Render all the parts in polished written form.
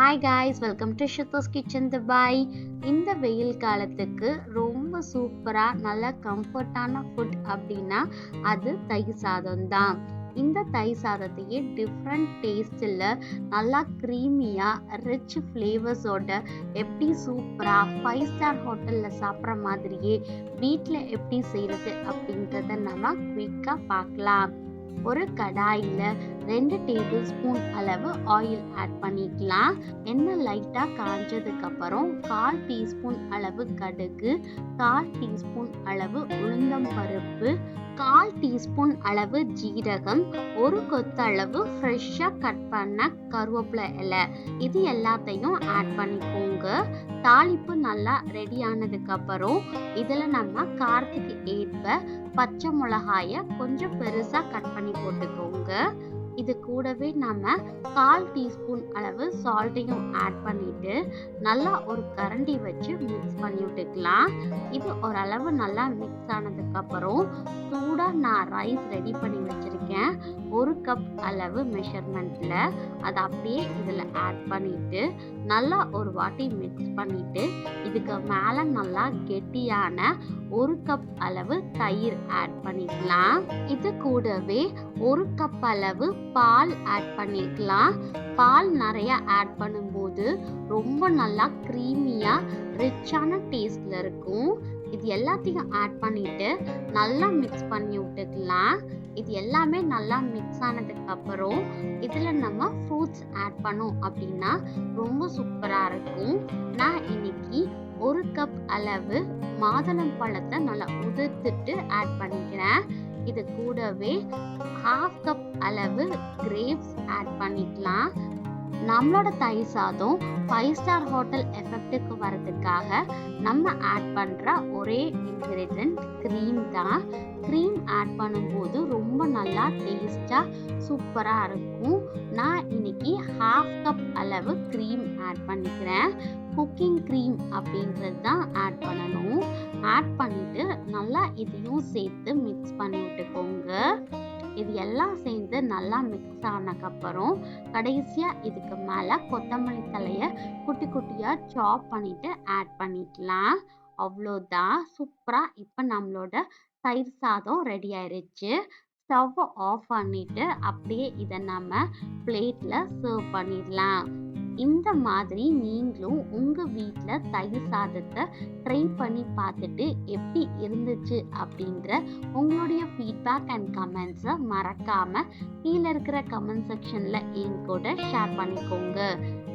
Hi guys, welcome to Shitho's kitchen Dubai. இந்த வெயில் காலத்துக்கு ரொம்ப சூப்பராக நல்ல கம்ஃபர்டான ஃபுட் அப்படின்னா அது தயிர் சாதம் தான். இந்த தயிர் சாதத்தையே டிஃப்ரெண்ட் டேஸ்டில் நல்லா க்ரீமியாக ரிச் ஃப்ளேவர்ஸோட எப்படி சூப்பராக 5 ஸ்டார் ஹோட்டலில் சாப்பிட்ற மாதிரியே வீட்டில் எப்படி செய்கிறது அப்படின்றத நம்ம குயிக்காக பார்க்கலாம். ஒரு கடாயில் 2 டேபிள் ஸ்பூன் அளவு ஆயில் ஆட் பண்ணிக்கலாம். எண்ணெய் லைட்டாக காஞ்சதுக்கு அப்புறம் 1/4 டீஸ்பூன் அளவு கடுகு, 1/4 டீஸ்பூன் அளவு உளுந்தம் பருப்பு, 1/4 டீஸ்பூன் அளவு ஜீரகம், ஒரு கொத்தளவு ஃப்ரெஷ்ஷாக கட் பண்ண கருவேப்பிலை இலை, இது எல்லாத்தையும் ஆட் பண்ணிக்கோங்க. தாளிப்பு நல்லா ரெடி ஆனதுக்கு அப்புறம் இதில் நம்ம காரத்துக்கு ஏற்ப பச்சை மிளகாயை கொஞ்சம் பெருசாக கட் பண்ணி போட்டுக்கோங்க. இது கூடவே நம்ம 1/4 டீஸ்பூன் அளவு சால்ட்டையும் ஆட் பண்ணிட்டு நல்லா ஒரு கரண்டி வச்சு மிக்ஸ் பண்ணி விட்டுக்கலாம். இது ஓரளவு நல்லா மிக்ஸ் ஆனதுக்கு அப்புறம் சூடாக நான் ரைஸ் ரெடி பண்ணி வச்சிருக்கேன். 1 கப் அளவு மெஷர்மெண்ட்ல அதை அப்படியே இதில் ஆட் பண்ணிட்டு நல்லா ஒரு வாட்டி மிக்ஸ் பண்ணிட்டு இதுக்கு மேலே நல்லா கெட்டியான 1 கப் அளவு தயிர் ஆட் பண்ணிக்கலாம். இது கூடவே 1 கப் அளவு பால் ஆட் பண்ணிக்கலாம். பால் நிறைய ஆட் பண்ணும்போது ரொம்ப நல்லா க்ரீமியாக ரிச்சான டேஸ்டில் இருக்கும். இது எல்லாத்தையும் ஆட் பண்ணிட்டு நல்லா மிக்ஸ் பண்ணி விட்டுக்கலாம். இது எல்லாமே நல்லா மிக்ஸ் ஆனதுக்கு அப்புறம் இதில் நம்ம ஃப்ரூட்ஸ் ஆட் பண்ணோம் அப்படின்னா ரொம்ப சூப்பராக இருக்கும். நான் இன்னைக்கு 1 கப் அளவு மாதுளம் பழத்தை நல்லா உதிர்த்துட்டு ஆட் பண்ணிக்கிறேன். இது கூடவே 1/2 கப் அளவு கிரேப்ஸ் ஆட் பண்ணிக்கலாம். நம்மளோட தயிர் சாதம் 5 ஸ்டார் ஹோட்டல் எஃபெக்ட்டுக்கு வரதுக்காக நம்ம ஆட் பண்ணுற ஒரே இன்கிரீடியன்ட் க்ரீம் தான். க்ரீம் ஆட் பண்ணும்போது ரொம்ப நல்லா டேஸ்டாக சூப்பராக இருக்கும். நான் இன்னைக்கு 1/2 கப் அளவு க்ரீம் ஆட் பண்ணிக்கிறேன். குக்கிங் க்ரீம் அப்படின்றது தான் ஆட் பண்ணணும். ஆட் பண்ணிட்டு நல்லா இதையும் சேர்த்து மிக்ஸ் பண்ணி விட்டுக்கோங்க. இது எல்லாம் சேர்ந்து நல்லா மிக்ஸ் ஆனதுக்கப்புறம் கடைசியாக இதுக்கு மேலே கொத்தமல்லி தலையை குட்டி குட்டியாக சாப் பண்ணிட்டு ஆட் பண்ணிக்கலாம். அவ்வளோதான், சூப்பராக இப்போ நம்மளோட தயிர் சாதம் ரெடி ஆயிடுச்சு. ஸ்டவ்வை ஆஃப் பண்ணிட்டு அப்படியே இதை நம்ம பிளேட்டில் சர்வ் பண்ணிடலாம். இந்த மாதிரி நீங்களும் உங்கள் வீட்டில் தயிர் சாதத்தை ட்ரை பண்ணி பார்த்துட்டு எப்படி இருந்துச்சு அப்படின்ற உங்களுடைய ஃபீட்பேக் அண்ட் கமெண்ட்ஸை மறக்காமல் கீழே இருக்கிற கமெண்ட் செக்ஷனில் என் கூட ஷேர் பண்ணிக்கோங்க.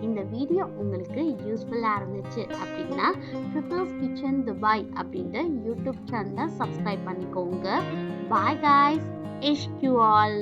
இந்த வீடியோ உங்களுக்கு யூஸ்ஃபுல்லாக இருந்துச்சு அப்படின்னா ஷித்தோஸ் கிச்சன் துபாய் அப்படின்ற யூடியூப் சேனலை சப்ஸ்கிரைப் பண்ணிக்கோங்க. Bye guys, Ishq you all.